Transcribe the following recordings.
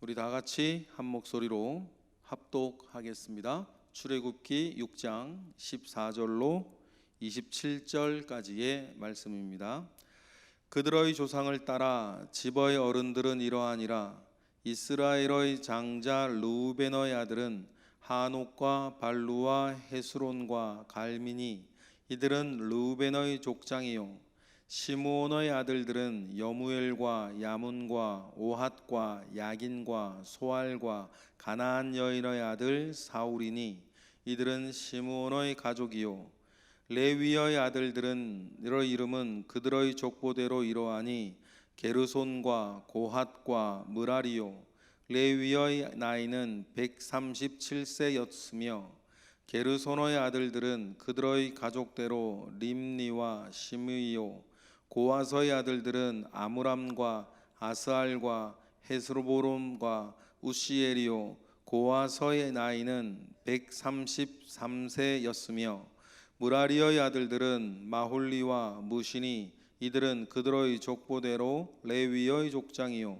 우리 다 같이 한 목소리로 합독하겠습니다. 출애굽기 6장 14절로 27절까지의 말씀입니다. 그들의 조상을 따라 지파의 어른들은 이러하니라. 이스라엘의 장자 르우벤의 아들은 하녹과 발루와 헤스론과 갈미니, 이들은 르우벤의 족장이요. 시므온의 아들들은 여무엘과 야문과 오핫과 야긴과 소알과 가나안 여인의 아들 사울이니, 이들은 시므온의 가족이요. 레위의 아들들은 이의 이름은 그들의 족보대로 이러하니 게르손과 고핫과 므라리요. 레위의 나이는 137세였으며 게르손의 아들들은 그들의 가족대로 림니와 시므이요. 고아서의 아들들은 아므람과 아스알과 헤스로보롬과 우시엘이요. 고아서의 나이는 133세였으며 므라리의 아들들은 마홀리와 무시니, 이들은 그들의 족보대로 레위의 족장이요.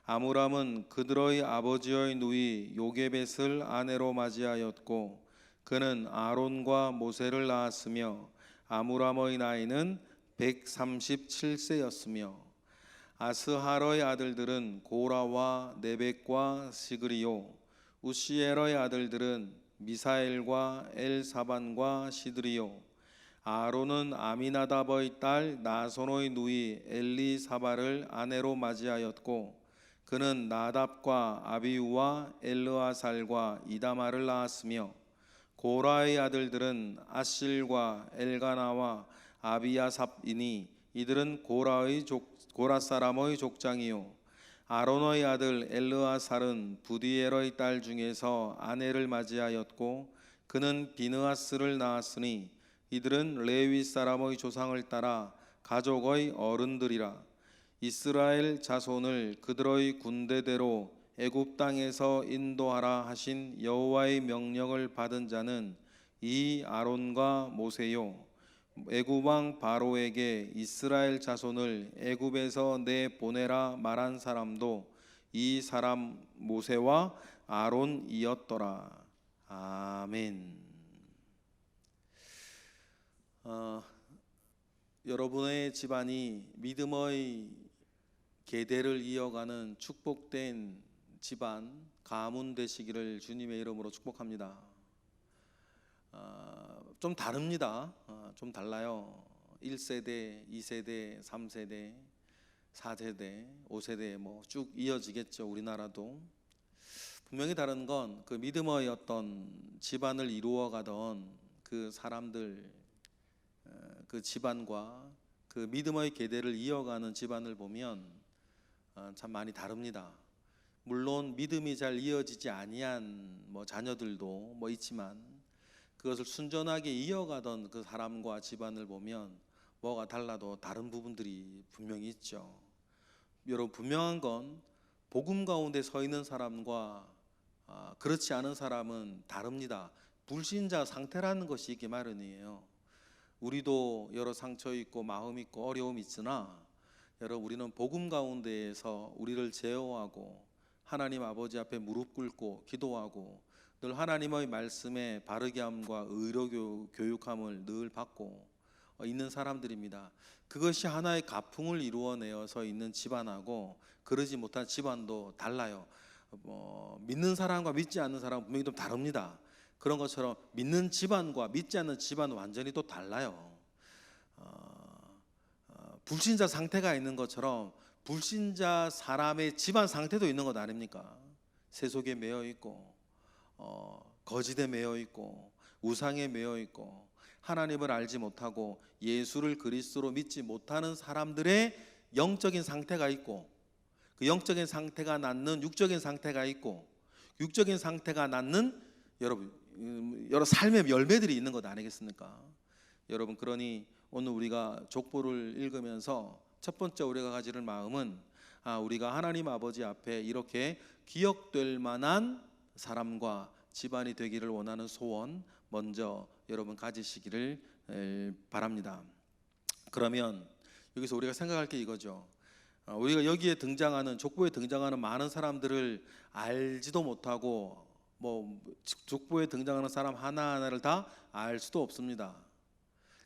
아므람은 그들의 아버지의 누이 요게벳을 아내로 맞이하였고 그는 아론과 모세를 낳았으며 아므람의 나이는 137세였으며 아스하러의 아들들은 고라와 네벡과 시그리요. 우시엘의 아들들은 미사엘과 엘사반과 시드리요. 아론은 아미나답의 딸 나손의 누이 엘리사바를 아내로 맞이하였고 그는 나답과 아비우와 엘르아살과 이다마를 낳았으며 고라의 아들들은 아실과 엘가나와 아비야삽이니, 이들은 고라 사람의 족장이요. 아론의 아들 엘르아살은 부디엘의 딸 중에서 아내를 맞이하였고 그는 비느하스를 낳았으니, 이들은 레위 사람의 조상을 따라 가족의 어른들이라. 이스라엘 자손을 그들의 군대대로 애굽 땅에서 인도하라 하신 여호와의 명령을 받은 자는 이 아론과 모세요. 애굽 왕 바로에게 이스라엘 자손을 애굽에서 내보내라 말한 사람도 이 사람 모세와 아론이었더라. 아멘. 여러분의 집안이 믿음의 계대를 이어가는 축복된 집안, 가문 되시기를 주님의 이름으로 축복합니다. 좀 다릅니다. 좀 달라요. 1세대, 2세대, 3세대, 4세대, 5세대 뭐 쭉 이어지겠죠. 우리나라도. 분명히 다른 건 그 믿음의 어떤 집안을 이루어가던 그 사람들, 그 집안과 그 믿음의 계대를 이어가는 집안을 보면 참 많이 다릅니다. 물론 믿음이 잘 이어지지 아니한 뭐 자녀들도 뭐 있지만 그것을 순전하게 이어가던 그 사람과 집안을 보면 뭐가 달라도 다른 부분들이 분명히 있죠. 여러분, 분명한 건 복음 가운데 서 있는 사람과 그렇지 않은 사람은 다릅니다. 불신자 상태라는 것이 있기 마련이에요. 우리도 여러 상처 있고 마음 있고 어려움 있으나 여러분, 우리는 복음 가운데에서 우리를 제어하고 하나님 아버지 앞에 무릎 꿇고 기도하고 늘 하나님의 말씀에 바르게 함과 의로 교육함을 늘 받고 있는 사람들입니다. 그것이 하나의 가풍을 이루어내어서 있는 집안하고 그러지 못한 집안도 달라요. 믿는 사람과 믿지 않는 사람은 분명히 좀 다릅니다. 그런 것처럼 믿는 집안과 믿지 않는 집안은 완전히 또 달라요. 불신자 상태가 있는 것처럼 불신자 사람의 집안 상태도 있는 것 아닙니까? 세속에 매여 있고 거짓에 매여 있고 우상에 매여 있고 하나님을 알지 못하고 예수를 그리스도로 믿지 못하는 사람들의 영적인 상태가 있고 그 영적인 상태가 낳는 육적인 상태가 있고 육적인 상태가 낳는 여러 삶의 열매들이 있는 것 아니겠습니까? 여러분, 그러니 오늘 우리가 족보를 읽으면서 첫 번째 우리가 가지는 마음은 우리가 하나님 아버지 앞에 이렇게 기억될 만한 사람과 집안이 되기를 원하는 소원 먼저 여러분 가지시기를 바랍니다. 그러면 여기서 우리가 생각할 게 이거죠. 우리가 여기에 등장하는 족보에 등장하는 많은 사람들을 알지도 못하고 뭐 족보에 등장하는 사람 하나하나를 다 알 수도 없습니다.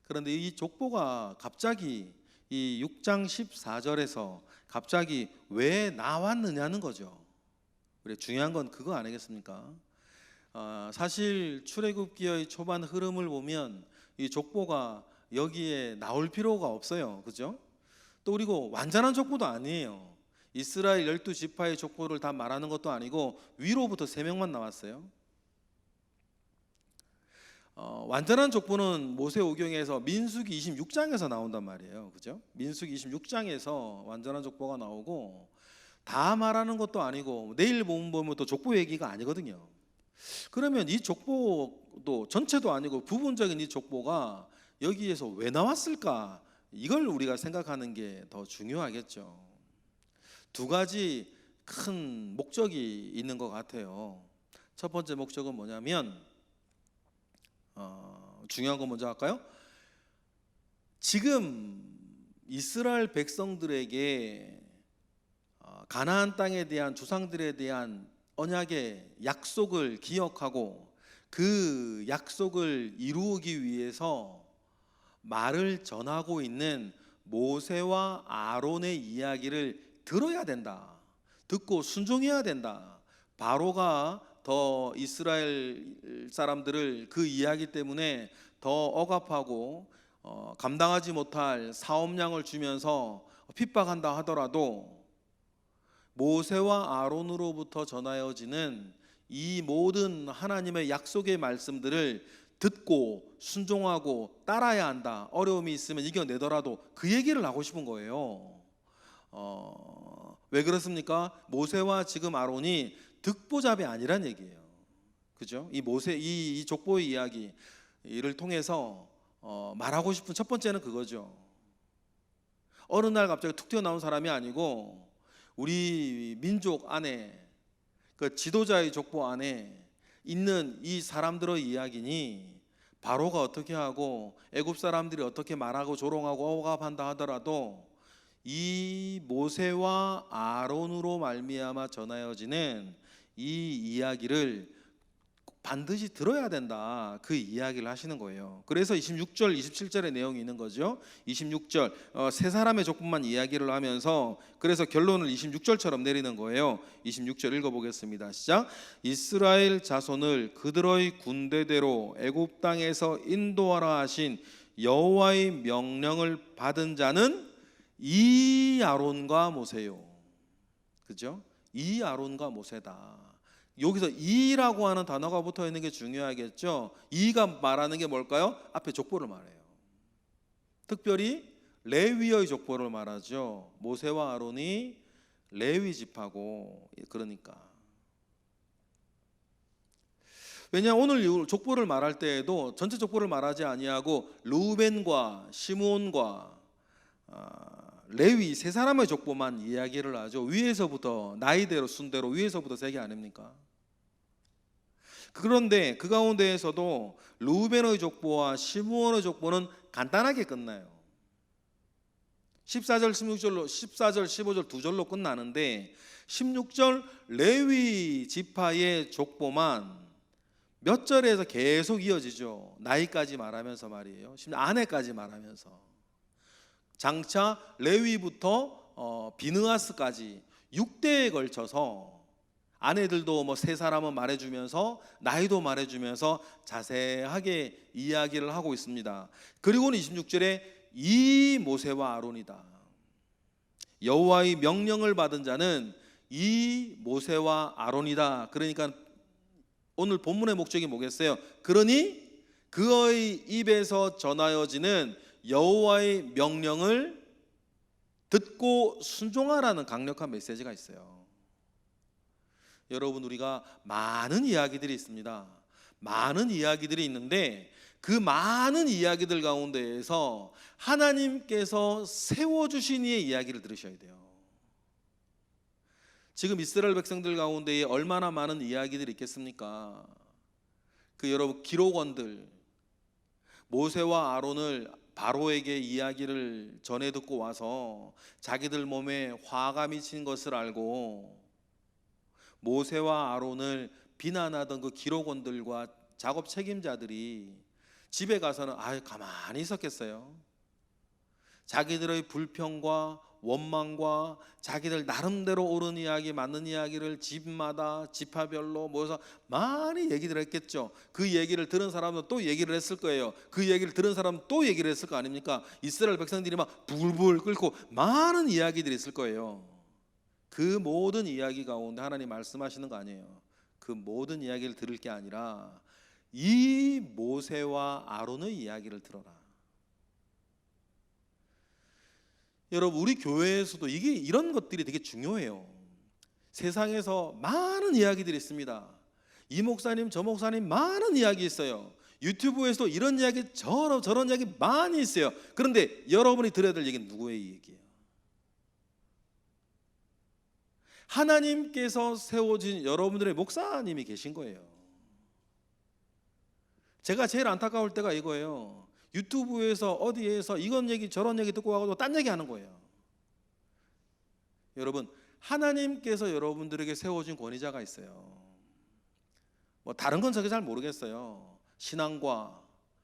그런데 이 족보가 갑자기 이 6장 14절에서 갑자기 왜 나왔느냐는 거죠. 그래, 중요한 건 그거 아니겠습니까? 사실 출애굽기의 초반 흐름을 보면 이 족보가 여기에 나올 필요가 없어요. 그죠? 또 그리고 완전한 족보도 아니에요. 이스라엘 12지파의 족보를 다 말하는 것도 아니고 위로부터 3명만 나왔어요. 완전한 족보는 모세오경에서 민수기 26장에서 나온단 말이에요. 그죠? 민수기 26장에서 완전한 족보가 나오고 다 말하는 것도 아니고 내일 보면 또 족보 얘기가 아니거든요. 그러면 이 족보도 전체도 아니고 부분적인 이 족보가 여기에서 왜 나왔을까? 이걸 우리가 생각하는 게 더 중요하겠죠. 두 가지 큰 목적이 있는 것 같아요. 첫 번째 목적은 뭐냐면 중요한 거 먼저 할까요? 지금 이스라엘 백성들에게 가나안 땅에 대한 조상들에 대한 언약의 약속을 기억하고 그 약속을 이루기 위해서 말을 전하고 있는 모세와 아론의 이야기를 들어야 된다. 듣고 순종해야 된다. 바로가 더 이스라엘 사람들을 그 이야기 때문에 더 억압하고 감당하지 못할 사업량을 주면서 핍박한다 하더라도 모세와 아론으로부터 전하여지는 이 모든 하나님의 약속의 말씀들을 듣고 순종하고 따라야 한다. 어려움이 있으면 이겨내더라도 그 얘기를 하고 싶은 거예요. 왜 그렇습니까? 모세와 지금 아론이 득보잡이 아니란 얘기예요. 그죠? 이 족보의 이야기를 통해서 말하고 싶은 첫 번째는 그거죠. 어느 날 갑자기 툭 튀어나온 사람이 아니고 우리 민족 안에 그 지도자의 족보 안에 있는 이 사람들의 이야기니 바로가 어떻게 하고 애굽 사람들이 어떻게 말하고 조롱하고 억압한다 하더라도 이 모세와 아론으로 말미암아 전하여지는 이 이야기를 반드시 들어야 된다. 그 이야기를 하시는 거예요. 그래서 26절, 27절의 내용이 있는 거죠. 26절 세 사람의 족보만 이야기를 하면서 그래서 결론을 26절처럼 내리는 거예요. 26절 읽어보겠습니다. 시작. 이스라엘 자손을 그들의 군대대로 애굽 땅에서 인도하라 하신 여호와의 명령을 받은 자는 이 아론과 모세요. 그죠? 이 아론과 모세다. 여기서 이라고 하는 단어가 붙어 있는 게 중요하겠죠. 이가 말하는 게 뭘까요? 앞에 족보를 말해요. 특별히 레위의 족보를 말하죠. 모세와 아론이 레위 지파고 그러니까. 왜냐 오늘 족보를 말할 때에도 전체 족보를 말하지 아니하고 루벤과 시므온과 레위 세 사람의 족보만 이야기를 하죠. 위에서부터 나이대로 순대로 위에서부터 세개 아닙니까? 그런데 그 가운데에서도 루벤의 족보와 시므온의 족보는 간단하게 끝나요. 14절 16절로 14절 15절 두 절로 끝나는데 16절 레위 지파의 족보만 몇 절에서 계속 이어지죠. 나이까지 말하면서 말이에요. 심지어 아내까지 말하면서 장차 레위부터 비느하스까지 6대에 걸쳐서 아내들도 뭐 세 사람은 말해주면서 나이도 말해주면서 자세하게 이야기를 하고 있습니다. 그리고는 26절에 이 모세와 아론이다. 여호와의 명령을 받은 자는 이 모세와 아론이다. 그러니까 오늘 본문의 목적이 뭐겠어요? 그러니 그의 입에서 전하여지는 여호와의 명령을 듣고 순종하라는 강력한 메시지가 있어요. 여러분 우리가 많은 이야기들이 있습니다. 많은 이야기들이 있는데 그 많은 이야기들 가운데에서 하나님께서 세워주신 이의 이야기를 들으셔야 돼요. 지금 이스라엘 백성들 가운데에 얼마나 많은 이야기들이 있겠습니까? 그 여러분 기록원들 모세와 아론을 바로에게 이야기를 전해 듣고 와서 자기들 몸에 화가 미친 것을 알고 모세와 아론을 비난하던 그 기록원들과 작업 책임자들이 집에 가서는 가만히 있었겠어요? 자기들의 불평과 원망과 자기들 나름대로 옳은 이야기, 맞는 이야기를 집마다 지파별로 모여서 많이 얘기를 했겠죠. 그 얘기를 들은 사람은 또 얘기를 했을 거예요. 그 얘기를 들은 사람은 또 얘기를 했을 거 아닙니까? 이스라엘 백성들이 막 불불 끓고 많은 이야기들이 있을 거예요. 그 모든 이야기 가운데 하나님 말씀하시는 거 아니에요. 그 모든 이야기를 들을 게 아니라 이 모세와 아론의 이야기를 들어라. 여러분, 우리 교회에서도 이런 것들이 되게 중요해요. 세상에서 많은 이야기들이 있습니다. 이 목사님 저 목사님 많은 이야기 있어요. 유튜브에서도 이런 이야기 저런 이야기 많이 있어요. 그런데 여러분이 들어야 될 얘기는 누구의 얘기예요? 하나님께서 세워진 여러분들의 목사님이 계신 거예요. 제가 제일 안타까울 때가 이거예요. 유튜브에서 어디에서 이건 얘기 저런 얘기 듣고 와서 딴 얘기 하는 거예요. 여러분, 하나님께서 여러분들에게 세워진 권위자가 있어요. 뭐 다른 건 저게 잘 모르겠어요. 신앙과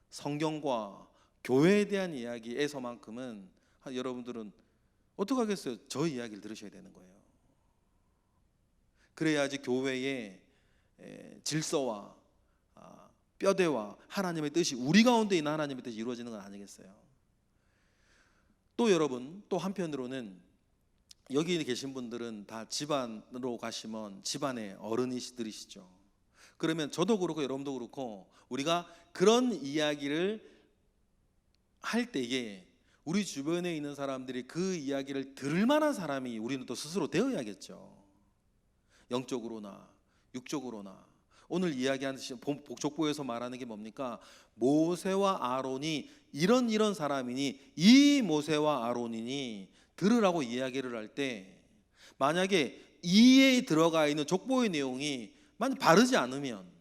성경과 교회에 대한 이야기에서만큼은 여러분들은 어떻게 하겠어요? 저 이야기를 들으셔야 되는 거예요. 그래야지 교회의 질서와 뼈대와 하나님의 뜻이 우리 가운데 있는 하나님의 뜻이 이루어지는 건 아니겠어요? 또 여러분, 또 한편으로는 여기 계신 분들은 다 집안으로 가시면 집안의 어른이시들이시죠. 그러면 저도 그렇고 여러분도 그렇고 우리가 그런 이야기를 할 때에 우리 주변에 있는 사람들이 그 이야기를 들을 만한 사람이 우리는 또 스스로 되어야겠죠. 영적으로나 육적으로나. 오늘 이야기하는 족보에서 말하는 게 뭡니까? 모세와 아론이 이런 사람이니 이 모세와 아론이니 들으라고 이야기를 할 때 만약에 이에 들어가 있는 족보의 내용이 만약 바르지 않으면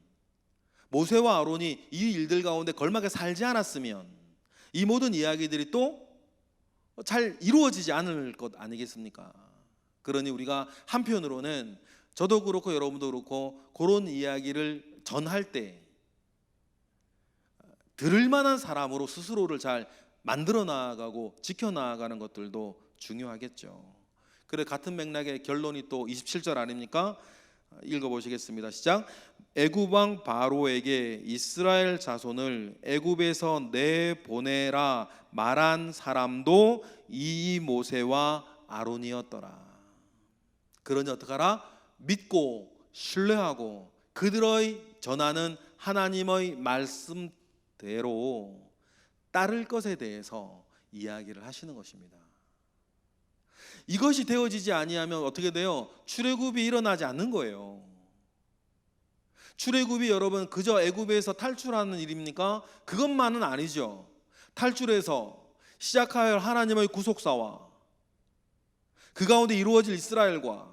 모세와 아론이 이 일들 가운데 걸맞게 살지 않았으면 이 모든 이야기들이 또 잘 이루어지지 않을 것 아니겠습니까? 그러니 우리가 한편으로는 저도 그렇고 여러분도 그렇고 그런 이야기를 전할 때 들을 만한 사람으로 스스로를 잘 만들어 나아가고 지켜 나아가는 것들도 중요하겠죠. 그래 같은 맥락의 결론이 또 27절 아닙니까? 읽어보시겠습니다. 시작. 애굽 왕 바로에게 이스라엘 자손을 애굽에서 내보내라 말한 사람도 이 모세와 아론이었더라. 그러니 어떡하라? 믿고 신뢰하고 그들의 전하는 하나님의 말씀대로 따를 것에 대해서 이야기를 하시는 것입니다. 이것이 되어지지 아니하면 어떻게 돼요? 출애굽이 일어나지 않는 거예요. 출애굽이 여러분 그저 애굽에서 탈출하는 일입니까? 그것만은 아니죠. 탈출해서 시작할 하나님의 구속사와 그 가운데 이루어질 이스라엘과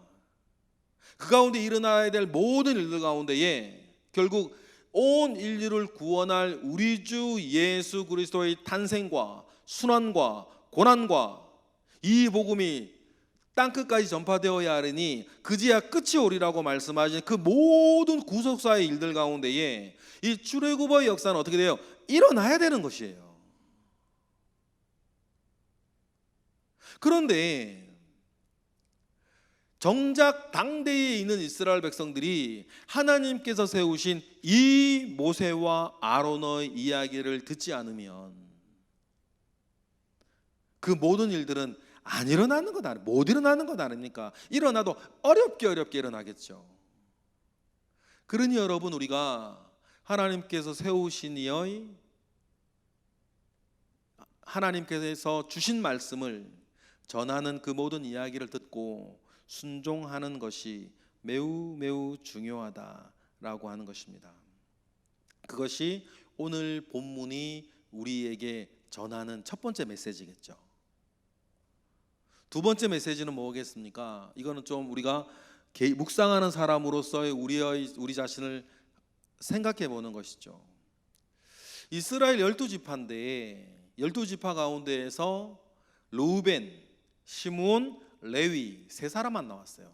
그 가운데 일어나야 될 모든 일들 가운데에 결국 온 인류를 구원할 우리 주 예수 그리스도의 탄생과 순환과 고난과 이 복음이 땅끝까지 전파되어야 하리니 그제야 끝이 오리라고 말씀하신 그 모든 구속사의 일들 가운데에 이 출애굽의 역사는 어떻게 돼요? 일어나야 되는 것이에요. 그런데 정작 당대에 있는 이스라엘 백성들이 하나님께서 세우신 이 모세와 아론의 이야기를 듣지 않으면 그 모든 일들은 안 일어나는 것 아닙니까? 못 일어나는 것 아닙니까? 일어나도 어렵게 일어나겠죠. 그러니 여러분 우리가 하나님께서 세우신 이의 하나님께서 주신 말씀을 전하는 그 모든 이야기를 듣고 순종하는 것이 매우 중요하다라고 하는 것입니다. 그것이 오늘 본문이 우리에게 전하는 첫 번째 메시지겠죠. 두 번째 메시지는 뭐겠습니까? 이거는 좀 우리가 묵상하는 사람으로서의 우리 자신을 생각해 보는 것이죠. 이스라엘 12지파인데 12지파 가운데에서 르우벤, 시므온, 레위 세 사람만 나왔어요.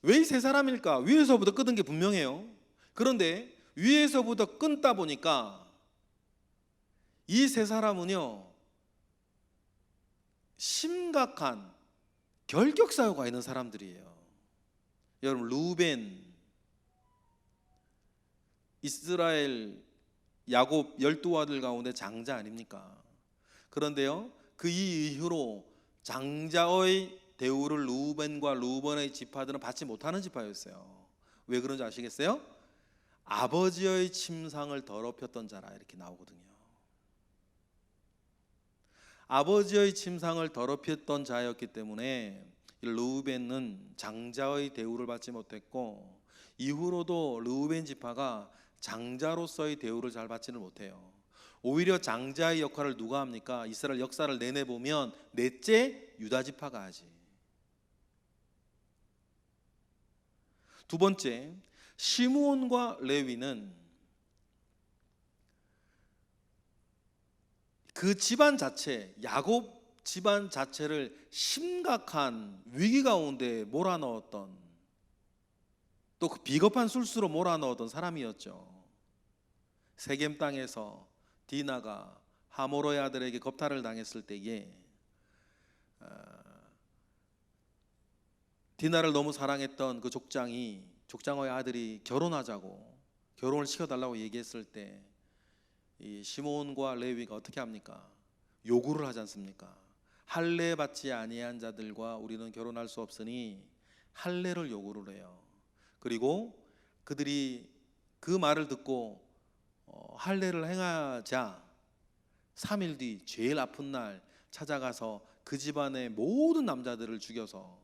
왜 이 세 사람일까? 위에서부터 끊은 게 분명해요. 그런데 위에서부터 끊다 보니까 이 세 사람은요, 심각한 결격 사유가 있는 사람들이에요. 여러분, 르우벤, 이스라엘 야곱 12아들 가운데 장자 아닙니까? 그런데요, 그 이후로 장자의 대우를 르우벤과 르우벤의 지파들은 받지 못하는 지파였어요. 왜 그런지 아시겠어요? 아버지의 침상을 더럽혔던 자라 이렇게 나오거든요. 아버지의 침상을 더럽혔던 자였기 때문에 르우벤은 장자의 대우를 받지 못했고, 이후로도 르우벤 지파가 장자로서의 대우를 잘 받지는 못해요. 오히려 장자의 역할을 누가 합니까? 이스라엘 역사를 내내 보면 넷째 유다 지파가 하지. 두 번째, 시므온과 레위는 그 집안 자체, 야곱 집안 자체를 심각한 위기 가운데 몰아넣었던, 또 그 비겁한 술수로 몰아넣었던 사람이었죠. 세겜 땅에서 디나가 하모로의 아들에게 겁탈을 당했을 때에 디나를 너무 사랑했던 그 족장의 아들이 결혼을 시켜달라고 얘기했을 때 이 시므온과 레위가 어떻게 합니까? 요구를 하지 않습니까? 할례 받지 아니한 자들과 우리는 결혼할 수 없으니 할례를 요구를 해요. 그리고 그들이 그 말을 듣고 할례를 행하자 3일 뒤 제일 아픈 날 찾아가서 그 집안의 모든 남자들을 죽여서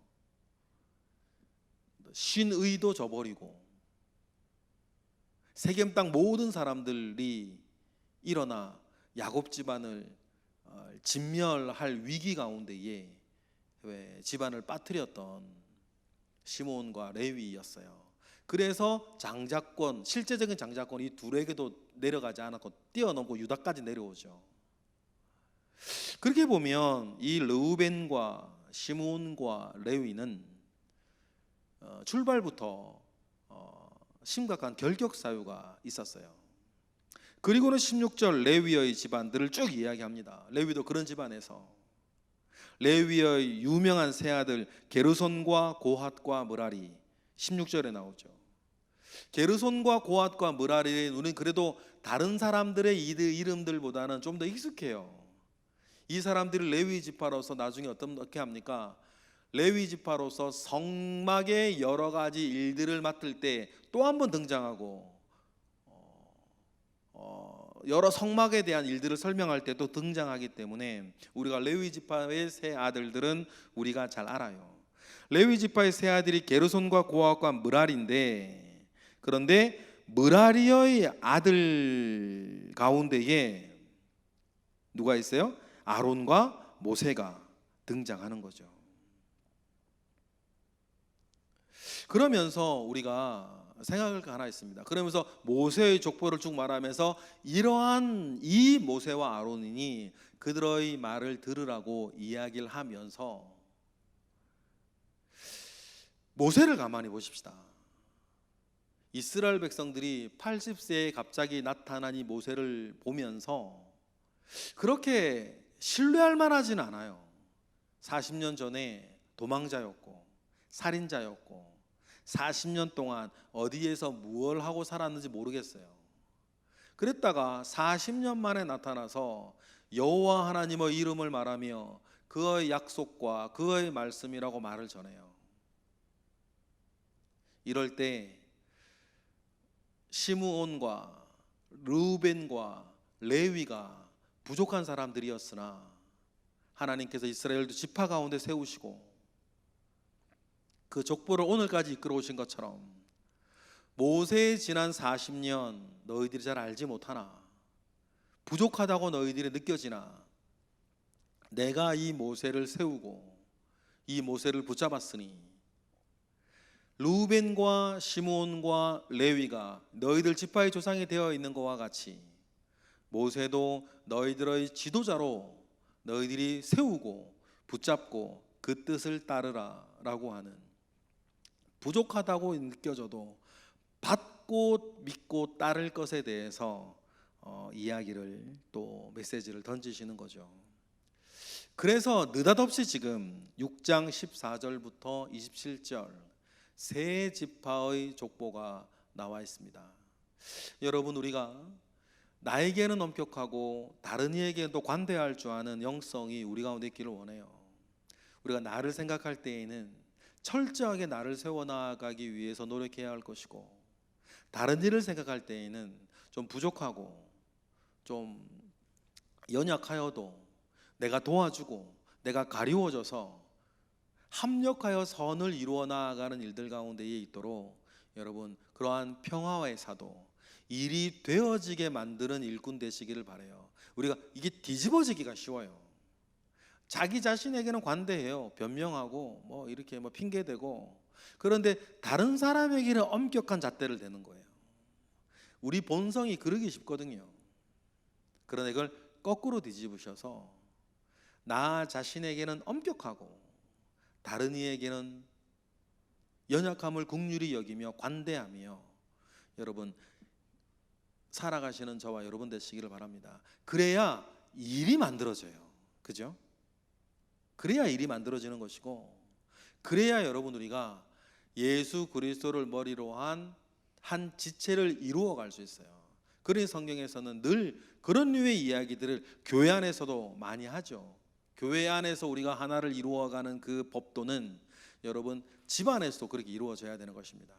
신의도 저버리고 세겜 땅 모든 사람들이 일어나 야곱 집안을 진멸할 위기 가운데에 집안을 빠뜨렸던 시므온과 레위였어요. 그래서 장자권, 실제적인 장자권 이 둘에게도 내려가지 않았고 뛰어넘고 유다까지 내려오죠. 그렇게 보면 이 르우벤과 시므온과 레위는 출발부터 심각한 결격 사유가 있었어요. 그리고는 16절 레위의 집안들을 쭉 이야기합니다. 레위도 그런 집안에서 레위의 유명한 세 아들 게르손과 고핫과 므라리 16절에 나오죠. 게르손과 고핫과 므라리는 우리는 그래도 다른 사람들의 이름들보다는 좀 더 익숙해요. 이 사람들이 레위 지파로서 나중에 어떻게 합니까? 레위 지파로서 성막의 여러 가지 일들을 맡을 때 또 한 번 등장하고 여러 성막에 대한 일들을 설명할 때 또 등장하기 때문에 우리가 레위 지파의 세 아들들은 우리가 잘 알아요. 레위 지파의 세 아들이 게르손과 고핫과 므라리인데, 그런데 므라리의 아들 가운데에 누가 있어요? 아론과 모세가 등장하는 거죠. 그러면서 우리가 생각할 거 하나 있습니다. 그러면서 모세의 족보를 쭉 말하면서 이러한 이 모세와 아론이 그들의 말을 들으라고 이야기를 하면서 모세를 가만히 보십시다. 이스라엘 백성들이 80세에 갑자기 나타난 이 모세를 보면서 그렇게 신뢰할 만하지는 않아요. 40년 전에 도망자였고 살인자였고 40년 동안 어디에서 무엇을 하고 살았는지 모르겠어요. 그랬다가 40년 만에 나타나서 여호와 하나님의 이름을 말하며 그의 약속과 그의 말씀이라고 말을 전해요. 이럴 때 시므온과 르우벤과 레위가 부족한 사람들이었으나 하나님께서 이스라엘도 지파 가운데 세우시고 그 족보를 오늘까지 이끌어 오신 것처럼 모세의 지난 40년 너희들이 잘 알지 못하나 부족하다고 너희들이 느껴지나 내가 이 모세를 세우고 이 모세를 붙잡았으니 르우벤과 시므온과 레위가 너희들 지파의 조상이 되어 있는 것과 같이 모세도 너희들의 지도자로 너희들이 세우고 붙잡고 그 뜻을 따르라 라고 하는, 부족하다고 느껴져도 받고 믿고 따를 것에 대해서 이야기를, 또 메시지를 던지시는 거죠. 그래서 느닷없이 지금 6장 14절부터 27절 세 지파의 족보가 나와 있습니다. 여러분, 우리가 나에게는 엄격하고 다른 이에게도 관대할 줄 아는 영성이 우리 가운데 있기를 원해요. 우리가 나를 생각할 때에는 철저하게 나를 세워나가기 위해서 노력해야 할 것이고, 다른 일을 생각할 때에는 좀 부족하고 좀 연약하여도 내가 도와주고 내가 가리워져서 합력하여 선을 이루어 나아가는 일들 가운데에 있도록, 여러분, 그러한 평화의 사도, 일이 되어지게 만드는 일꾼 되시기를 바라요. 우리가 이게 뒤집어지기가 쉬워요. 자기 자신에게는 관대해요. 변명하고 뭐 이렇게 뭐 핑계대고, 그런데 다른 사람에게는 엄격한 잣대를 대는 거예요. 우리 본성이 그러기 쉽거든요. 그러나 이걸 거꾸로 뒤집으셔서 나 자신에게는 엄격하고 다른 이에게는 연약함을 긍휼히 여기며 관대하며, 여러분, 살아가시는 저와 여러분 되시기를 바랍니다. 그래야 일이 만들어져요. 그죠? 그래야 일이 만들어지는 것이고, 그래야 여러분, 우리가 예수 그리스도를 머리로 한 지체를 이루어갈 수 있어요. 그러니 성경에서는 늘 그런 류의 이야기들을 교회 안에서도 많이 하죠. 교회 안에서 우리가 하나를 이루어가는 그 법도는 여러분, 집 안에서도 그렇게 이루어져야 되는 것입니다.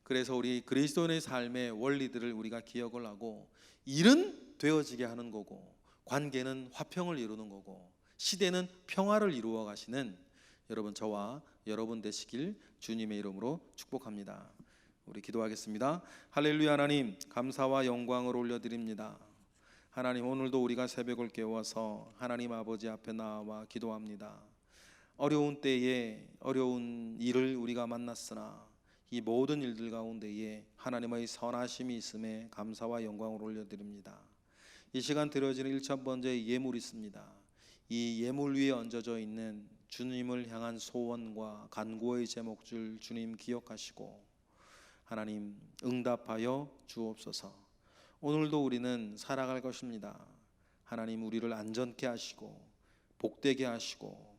그래서 우리 그리스도인의 삶의 원리들을 우리가 기억을 하고, 일은 되어지게 하는 거고, 관계는 화평을 이루는 거고, 시대는 평화를 이루어 가시는 여러분, 저와 여러분 되시길 주님의 이름으로 축복합니다. 우리 기도하겠습니다. 할렐루야. 하나님, 감사와 영광을 올려드립니다. 하나님, 오늘도 우리가 새벽을 깨워서 하나님 아버지 앞에 나와 기도합니다. 어려운 때에 어려운 일을 우리가 만났으나 이 모든 일들 가운데에 하나님의 선하심이 있음에 감사와 영광을 올려드립니다. 이 시간 드려지는 1,000번째의 예물이 있습니다. 이 예물 위에 얹어져 있는 주님을 향한 소원과 간구의 제목줄 주님 기억하시고 하나님 응답하여 주옵소서. 오늘도 우리는 살아갈 것입니다. 하나님, 우리를 안전케 하시고 복되게 하시고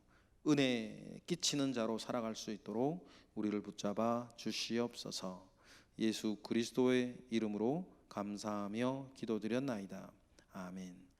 은혜 끼치는 자로 살아갈 수 있도록 우리를 붙잡아 주시옵소서. 예수 그리스도의 이름으로 감사하며 기도드렸나이다. 아멘.